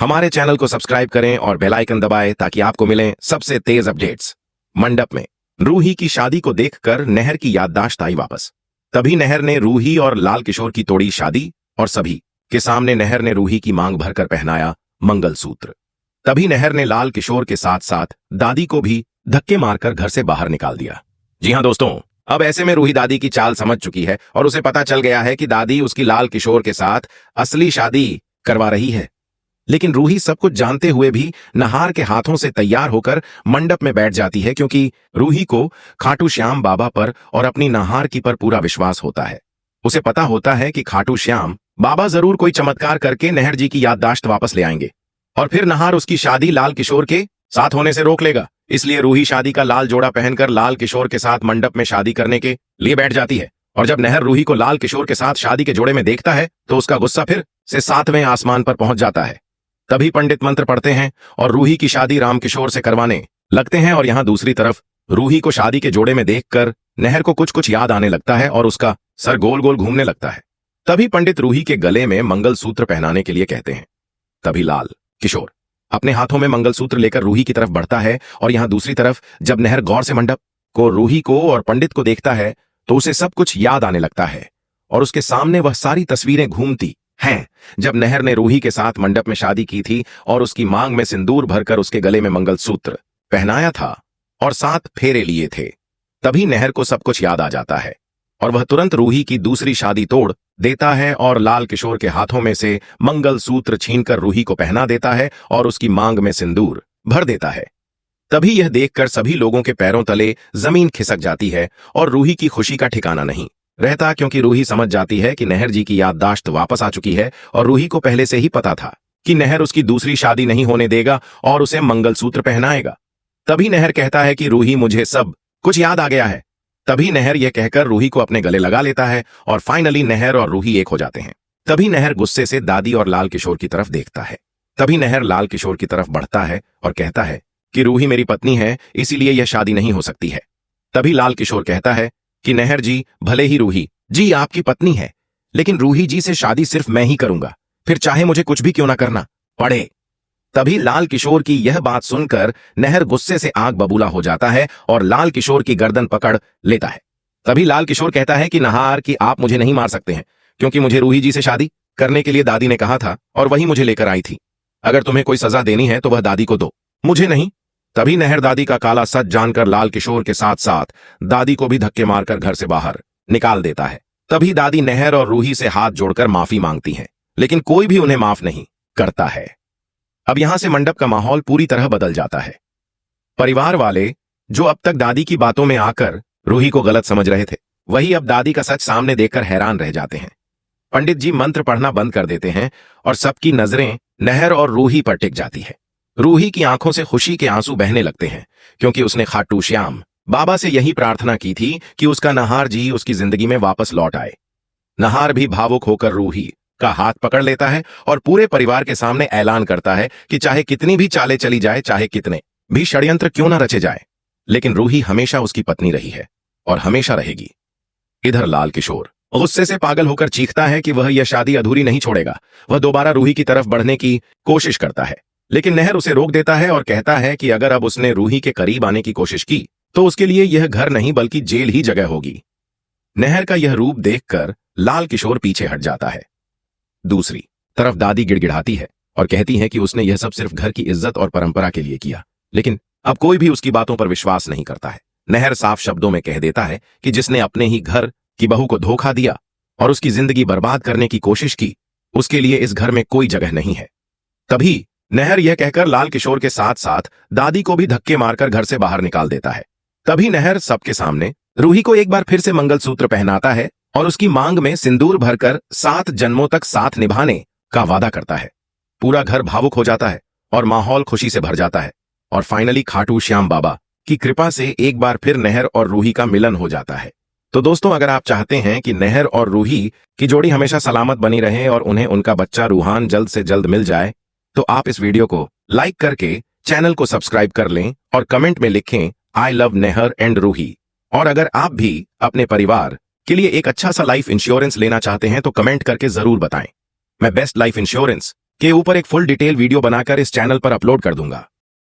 हमारे चैनल को सब्सक्राइब करें और बेल आइकन दबाएं ताकि आपको मिलें सबसे तेज अपडेट्स। मंडप में रूही की शादी को देखकर नहर की याददाश्त आई वापस। तभी नहर ने रूही और लाल किशोर की तोड़ी शादी और सभी के सामने नहर ने रूही की मांग भरकर पहनाया मंगलसूत्र। तभी नहर ने लाल किशोर के साथ साथ दादी को भी धक्के मारकर घर से बाहर निकाल दिया। जी हां दोस्तों, अब ऐसे में रूही दादी की चाल समझ चुकी है और उसे पता चल गया है कि दादी उसकी लाल किशोर के साथ असली शादी करवा रही है। लेकिन रूही सब कुछ जानते हुए भी नहार के हाथों से तैयार होकर मंडप में बैठ जाती है, क्योंकि रूही को खाटू श्याम बाबा पर और अपनी नहार की पर पूरा विश्वास होता है। उसे पता होता है कि खाटू श्याम बाबा जरूर कोई चमत्कार करके नहर जी की याददाश्त वापस ले आएंगे और फिर नहार उसकी शादी लाल किशोर के साथ होने से रोक लेगा। इसलिए रूही शादी का लाल जोड़ा पहनकर लाल किशोर के साथ मंडप में शादी करने के लिए बैठ जाती है। और जब नहर रूही को लाल किशोर के साथ शादी के जोड़े में देखता है तो उसका गुस्सा फिर से 7वें आसमान पर पहुंच जाता है। तभी पंडित मंत्र पढ़ते हैं और रूही की शादी राम किशोर से करवाने लगते हैं। और यहां दूसरी तरफ रूही को शादी के जोड़े में देखकर नहर को कुछ कुछ याद आने लगता है और उसका सर गोल गोल घूमने लगता है। तभी पंडित रूही के गले में मंगलसूत्र पहनाने के लिए कहते हैं। तभी लाल किशोर अपने हाथों में मंगलसूत्र लेकर रूही की तरफ बढ़ता है और यहां दूसरी तरफ जब नहर गौर से मंडप को, रूही को और पंडित को देखता है तो उसे सब कुछ याद आने लगता है और उसके सामने वह सारी तस्वीरें घूमती हैं जब नहर ने रूही के साथ मंडप में शादी की थी और उसकी मांग में सिंदूर भरकर उसके गले में मंगलसूत्र पहनाया था और 7 फेरे लिए थे। तभी नहर को सब कुछ याद आ जाता है और वह तुरंत रूही की दूसरी शादी तोड़ देता है और लाल किशोर के हाथों में से मंगलसूत्र छीनकर रूही को पहना देता है और उसकी मांग में सिंदूर भर देता है। तभी यह देखकर सभी लोगों के पैरों तले जमीन खिसक जाती है और रूही की खुशी का ठिकाना नहीं रहता, क्योंकि रूही समझ जाती है कि नहर जी की याददाश्त वापस आ चुकी है और रूही को पहले से ही पता था कि नहर उसकी दूसरी शादी नहीं होने देगा और उसे मंगलसूत्र पहनाएगा। तभी नहर कहता है कि रूही, मुझे सब कुछ याद आ गया है। तभी नहर यह कहकर रूही को अपने गले लगा लेता है और फाइनली नहर और रूही एक हो जाते हैं। तभी नहर गुस्से से दादी और लाल किशोर की तरफ देखता है। तभी नहर लाल किशोर की तरफ बढ़ता है और कहता है कि रूही मेरी पत्नी है, इसीलिए यह शादी नहीं हो सकती है। तभी लाल किशोर कहता है कि नहर जी, भले ही रूही जी आपकी पत्नी है, लेकिन रूही जी से शादी सिर्फ मैं ही करूंगा, फिर चाहे मुझे कुछ भी क्यों ना करना पड़े। तभी लाल किशोर की यह बात सुनकर नहर गुस्से से आग बबूला हो जाता है और लाल किशोर की गर्दन पकड़ लेता है। तभी लाल किशोर कहता है कि नहार, कि आप मुझे नहीं मार सकते हैं, क्योंकि मुझे रूही जी से शादी करने के लिए दादी ने कहा था और वही मुझे लेकर आई थी। अगर तुम्हें कोई सजा देनी है तो वह दादी को दो, मुझे नहीं। तभी नहर दादी का काला सच जानकर लाल किशोर के साथ साथ दादी को भी धक्के मारकर घर से बाहर निकाल देता है। तभी दादी नहर और रूही से हाथ जोड़कर माफी मांगती हैं, लेकिन कोई भी उन्हें माफ नहीं करता है। अब यहां से मंडप का माहौल पूरी तरह बदल जाता है। परिवार वाले जो अब तक दादी की बातों में आकर रूही को गलत समझ रहे थे, वही अब दादी का सच सामने देखकर हैरान रह जाते हैं। पंडित जी मंत्र पढ़ना बंद कर देते हैं और सबकी नजरें नहर और रूही पर टिक जाती है। रूही की आंखों से खुशी के आंसू बहने लगते हैं, क्योंकि उसने खाटू श्याम बाबा से यही प्रार्थना की थी कि उसका नहार जी उसकी जिंदगी में वापस लौट आए। नहार भी भावुक होकर रूही का हाथ पकड़ लेता है और पूरे परिवार के सामने ऐलान करता है कि चाहे कितनी भी चालें चली जाए, चाहे कितने भी षड्यंत्र क्यों ना रचे जाए, लेकिन रूही हमेशा उसकी पत्नी रही है और हमेशा रहेगी। इधर लाल किशोर गुस्से से पागल होकर चीखता है कि वह यह शादी अधूरी नहीं छोड़ेगा। वह दोबारा रूही की तरफ बढ़ने की कोशिश करता है, लेकिन नहर उसे रोक देता है और कहता है कि अगर अब उसने रूही के करीब आने की कोशिश की तो उसके लिए यह घर नहीं बल्कि जेल ही जगह होगी। नहर का यह रूप देखकर लाल किशोर पीछे हट जाता है। दूसरी तरफ दादी गिड़गिड़ाती है और कहती है कि उसने यह सब सिर्फ घर की इज्जत और परंपरा के लिए किया, लेकिन अब कोई भी उसकी बातों पर विश्वास नहीं करता है। नहर साफ शब्दों में कह देता है कि जिसने अपने ही घर की बहू को धोखा दिया और उसकी जिंदगी बर्बाद करने की कोशिश की, उसके लिए इस घर में कोई जगह नहीं है। तभी नहर यह कहकर लाल किशोर के साथ साथ दादी को भी धक्के मारकर घर से बाहर निकाल देता है। तभी नहर सबके सामने रूही को एक बार फिर से मंगलसूत्र पहनाता है और उसकी मांग में सिंदूर भरकर 7 जन्मों तक साथ निभाने का वादा करता है। पूरा घर भावुक हो जाता है और माहौल खुशी से भर जाता है और फाइनली खाटू श्याम बाबा की कृपा से एक बार फिर नहर और रूही का मिलन हो जाता है। तो दोस्तों, अगर आप चाहते हैं कि नहर और रूही की जोड़ी हमेशा सलामत बनी रहे और उन्हें उनका बच्चा रूहान जल्द से जल्द मिल जाए, तो आप इस वीडियो को लाइक करके चैनल को सब्सक्राइब कर लें और कमेंट में लिखें आई लव नहर एंड रूही। और अगर आप भी अपने परिवार के लिए एक अच्छा सा लाइफ इंश्योरेंस लेना चाहते हैं तो कमेंट करके जरूर बताएं। मैं बेस्ट लाइफ इंश्योरेंस के ऊपर एक फुल डिटेल वीडियो बनाकर इस चैनल पर अपलोड कर दूंगा।